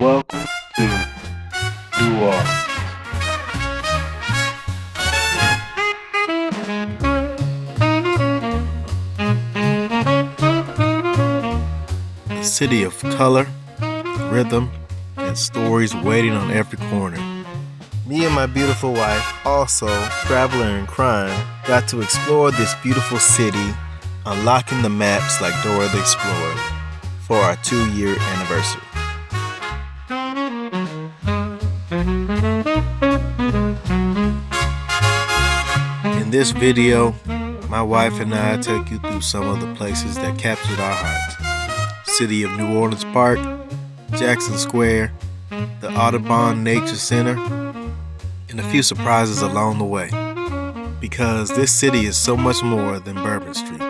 Welcome to New Orleans. A city of color, rhythm, and stories waiting on every corner. Me and my beautiful wife, also traveler in crime, got to explore this beautiful city, unlocking the maps like Dora the Explorer for our 2-year anniversary. In this video, my wife and I take you through some of the places that captured our hearts. City of New Orleans Park, Jackson Square, the Audubon Nature Center, and a few surprises along the way. Because this city is so much more than Bourbon Street.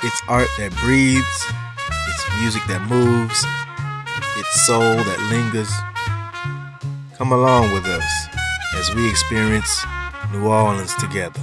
It's art that breathes, it's music that moves, it's soul that lingers. Come along with us as we experience New Orleans together.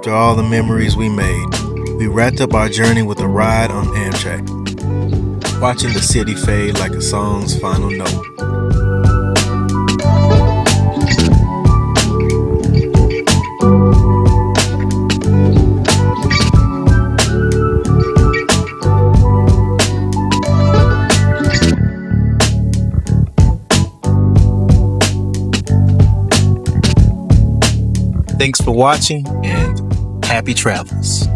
After all the memories we made, we wrapped up our journey with a ride on Amtrak, watching the city fade like a song's final note. Thanks for watching and happy travels.